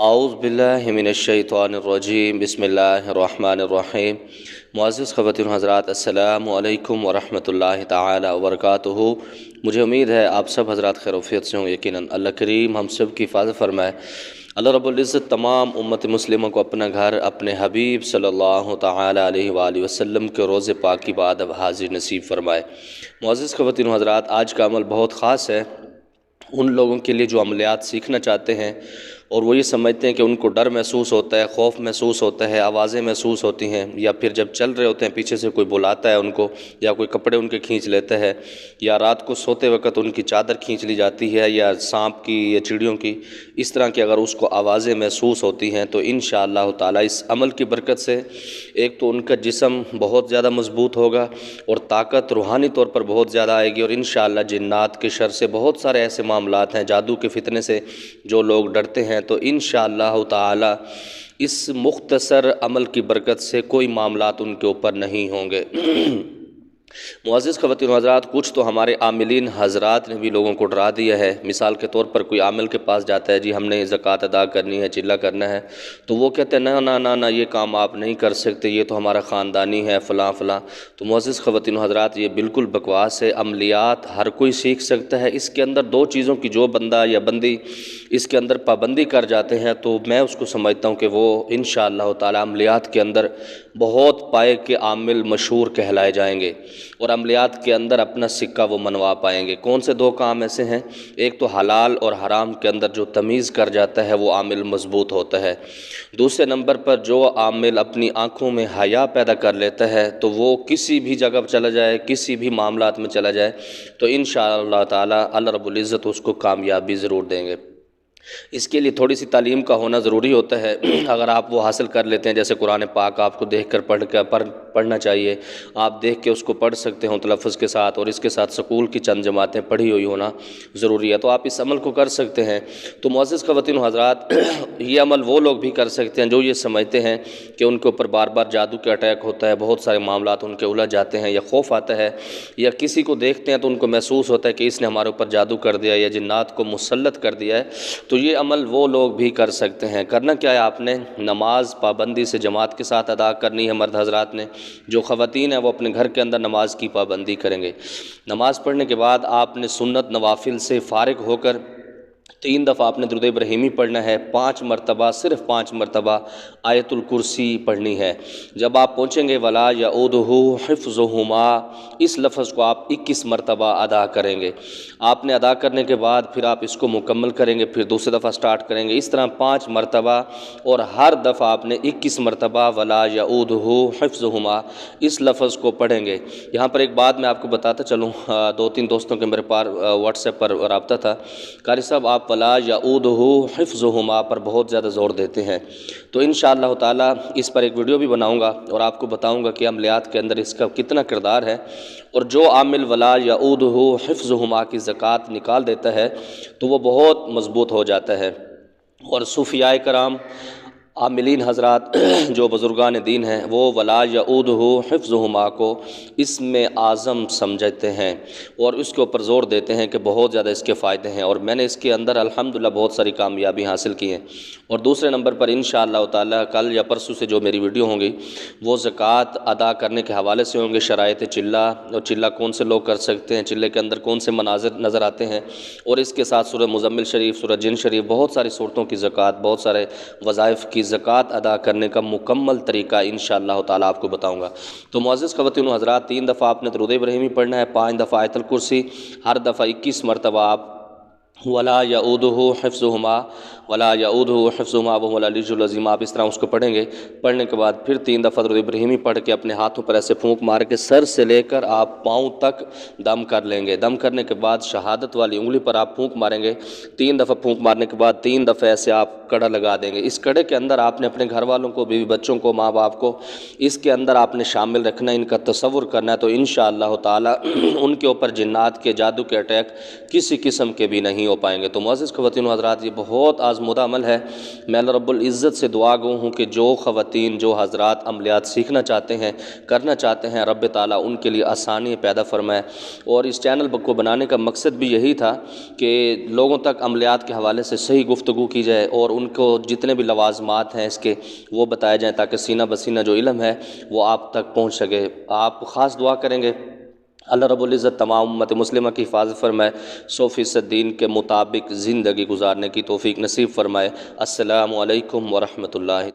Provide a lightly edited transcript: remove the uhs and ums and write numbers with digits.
اعوذ باللہ من الشیطان الرجیم بسم اللہ الرحمن الرحیم۔ معزز خواتین حضرات، السلام علیکم ورحمۃ اللہ تعالی وبرکاتہ۔ مجھے امید ہے آپ سب حضرات خیر و عافیت سے ہوں۔ یقیناً اللہ کریم ہم سب کی حفاظت فرمائے۔ اللہ رب العزت تمام امت مسلموں کو اپنا گھر اپنے حبیب صلی اللہ تعالی علیہ وآلہ وسلم کے روضے پاک کی بعد اب حاضر نصیب فرمائے۔ معزز خواتین و حضرات، آج کا عمل بہت خاص ہے ان لوگوں کے لیے جو عملیات سیکھنا چاہتے ہیں اور وہ یہ سمجھتے ہیں کہ ان کو ڈر محسوس ہوتا ہے، خوف محسوس ہوتا ہے، آوازیں محسوس ہوتی ہیں، یا پھر جب چل رہے ہوتے ہیں پیچھے سے کوئی بلاتا ہے ان کو، یا کوئی کپڑے ان کے کھینچ لیتا ہے، یا رات کو سوتے وقت ان کی چادر کھینچ لی جاتی ہے، یا سانپ کی یا چڑیوں کی، اس طرح کی اگر اس کو آوازیں محسوس ہوتی ہیں تو انشاءاللہ تعالی اس عمل کی برکت سے ایک تو ان کا جسم بہت زیادہ مضبوط ہوگا اور طاقت روحانی طور پر بہت زیادہ آئے گی، اور انشاءاللہ جنات کے شر سے بہت سارے ایسے معاملات ہیں، جادو کے فتنے سے جو لوگ ڈرتے ہیں، تو انشاءاللہ تعالی اس مختصر عمل کی برکت سے کوئی معاملات ان کے اوپر نہیں ہوں گے۔ معزز خواتین و حضرات، کچھ تو ہمارے عاملین حضرات نے بھی لوگوں کو ڈرا دیا ہے۔ مثال کے طور پر کوئی عامل کے پاس جاتا ہے، جی ہم نے زکوٰۃ ادا کرنی ہے، چلہ کرنا ہے، تو وہ کہتے ہیں نہ یہ کام آپ نہیں کر سکتے، یہ تو ہمارا خاندانی ہے فلاں فلاں۔ تو معزز خواتین و حضرات، یہ بالکل بکواس ہے۔ عملیات ہر کوئی سیکھ سکتا ہے۔ اس کے اندر دو چیزوں کی جو بندہ یا بندی اس کے اندر پابندی کر جاتے ہیں تو میں اس کو سمجھتا ہوں کہ وہ انشاءاللہ تعالی عملیات کے اندر بہت پائے کے عامل مشہور کہلائے جائیں گے، اور عملیات کے اندر اپنا سکہ وہ منوا پائیں گے۔ کون سے دو کام ایسے ہیں؟ ایک تو حلال اور حرام کے اندر جو تمیز کر جاتا ہے وہ عامل مضبوط ہوتا ہے۔ دوسرے نمبر پر جو عامل اپنی آنکھوں میں حیا پیدا کر لیتا ہے تو وہ کسی بھی جگہ چلا جائے، کسی بھی معاملات میں چلا جائے تو انشاءاللہ تعالی اللہ رب العزت اس کو کامیابی ضرور دیں گے۔ اس کے لیے تھوڑی سی تعلیم کا ہونا ضروری ہوتا ہے۔ اگر آپ وہ حاصل کر لیتے ہیں، جیسے قرآن پاک آپ کو دیکھ کر پڑھنا چاہیے، آپ دیکھ کے اس کو پڑھ سکتے ہوں تلفظ کے ساتھ، اور اس کے ساتھ سکول کی چند جماعتیں پڑھی ہوئی ہونا ضروری ہے، تو آپ اس عمل کو کر سکتے ہیں۔ تو معزز خواتین و حضرات، یہ عمل وہ لوگ بھی کر سکتے ہیں جو یہ سمجھتے ہیں کہ ان کے اوپر بار بار جادو کا اٹیک ہوتا ہے، بہت سارے معاملات ان کے الجھ جاتے ہیں، یا خوف آتا ہے، یا کسی کو دیکھتے ہیں تو ان کو محسوس ہوتا ہے کہ اس نے ہمارے اوپر جادو کر دیا یا جنات کو مسلط کر دیا ہے۔ تو یہ عمل وہ لوگ بھی کر سکتے ہیں۔ کرنا کیا ہے؟ آپ نے نماز پابندی سے جماعت کے ساتھ ادا کرنی ہے، مرد حضرات نے۔ جو خواتین ہیں وہ اپنے گھر کے اندر نماز کی پابندی کریں گے۔ نماز پڑھنے کے بعد آپ نے سنت نوافل سے فارغ ہو کر 3 دفعہ آپ نے درود ابراہیمی پڑھنا ہے، 5 مرتبہ، صرف 5 مرتبہ آیت الکرسی پڑھنی ہے۔ جب آپ پہنچیں گے ولا یعودہ حفظہما، اس لفظ کو آپ 21 مرتبہ ادا کریں گے۔ آپ نے ادا کرنے کے بعد پھر آپ اس کو مکمل کریں گے، پھر دوسری دفعہ سٹارٹ کریں گے، اس طرح 5 مرتبہ، اور ہر دفعہ آپ نے 21 مرتبہ ولا یعودہ حفظہما اس لفظ کو پڑھیں گے۔ یہاں پر ایک بات میں آپ کو بتاتا چلوں، 2-3 دوستوں کے میرے پاس واٹس ایپ پر رابطہ تھا، قاری صاحب آپ ولا یعودہ حفظہما پر بہت زیادہ زور دیتے ہیں، تو انشاءاللہ تعالی اس پر ایک ویڈیو بھی بناؤں گا اور آپ کو بتاؤں گا کہ عملیات کے اندر اس کا کتنا کردار ہے، اور جو عامل ولا یعودہ حفظہما کی زکوٰۃ نکال دیتا ہے تو وہ بہت مضبوط ہو جاتا ہے۔ اور صوفیاء کرام، عاملین حضرات جو بزرگان دین ہیں، وہ ولا یعودہ حفظہما کو اسم اعظم سمجھتے ہیں اور اس کے اوپر زور دیتے ہیں کہ بہت زیادہ اس کے فائدے ہیں، اور میں نے اس کے اندر الحمدللہ بہت ساری کامیابی حاصل کی ہیں۔ اور دوسرے نمبر پر انشاءاللہ تعالی کل یا پرسوں سے جو میری ویڈیو ہوں گی وہ زکوٰۃ ادا کرنے کے حوالے سے ہوں گے، شرائط چلہ، اور چلہ کون سے لوگ کر سکتے ہیں، چلے کے اندر کون سے مناظر نظر آتے ہیں، اور اس کے ساتھ سورہ مزمل شریف، سورہ جن شریف، بہت ساری صورتوں کی زکوٰۃ، بہت سارے وظائف کی زکوٰۃ ادا کرنے کا مکمل طریقہ انشاءاللہ تعالی آپ کو بتاؤں گا۔ تو معزز خواتین و حضرات، 3 دفعہ آپ نے درود ابراہیمی پڑھنا ہے، 5 دفعہ آیت الکرسی، ہر دفعہ 21 مرتبہ آپ ولا یعودہ حفظہما ولا یعودہ حفظہما وهو العلی العظیم، آپ اس طرح اس کو پڑھیں گے۔ پڑھنے کے بعد پھر 3 دفعہ درود ابراہیمی پڑھ کے اپنے ہاتھوں پر ایسے پھونک مار کے سر سے لے کر آپ پاؤں تک دم کر لیں گے۔ دم کرنے کے بعد شہادت والی انگلی پر آپ پھونک ماریں گے۔ 3 دفعہ پھونک مارنے کے بعد 3 دفعہ ایسے آپ کڑا لگا دیں گے۔ اس کڑے کے اندر آپ نے اپنے گھر والوں کو، بیوی بچوں کو، ماں باپ کو اس کے اندر آپ نے شامل رکھنا ہے، ان کا تصور کرنا ہے، تو انشاءاللہ تعالی ان کے اوپر جنات کے جادو کے اٹیک کسی قسم کے بھی نہیں ہو پائیں گے۔ تو معزز خواتین و حضرات، یہ بہت آزمودہ عمل ہے۔ میں اللہ رب العزت سے دعا گو ہوں کہ جو خواتین، جو حضرات عملیات سیکھنا چاہتے ہیں، کرنا چاہتے ہیں، رب تعالیٰ ان کے لیے آسانی پیدا فرمائے۔ اور اس چینل کو بنانے کا مقصد بھی یہی تھا کہ لوگوں تک عملیات کے حوالے سے صحیح گفتگو کی جائے اور ان کو جتنے بھی لوازمات ہیں اس کے وہ بتائے جائیں تاکہ سینہ بسینہ جو علم ہے وہ آپ تک پہنچ سکے۔ آپ خاص دعا کریں گے اللہ رب العزت تمام امت مسلمہ کی حفاظت فرمائے، 100% دین کے مطابق زندگی گزارنے کی توفیق نصیب فرمائے۔ السلام علیکم ورحمۃ اللہ۔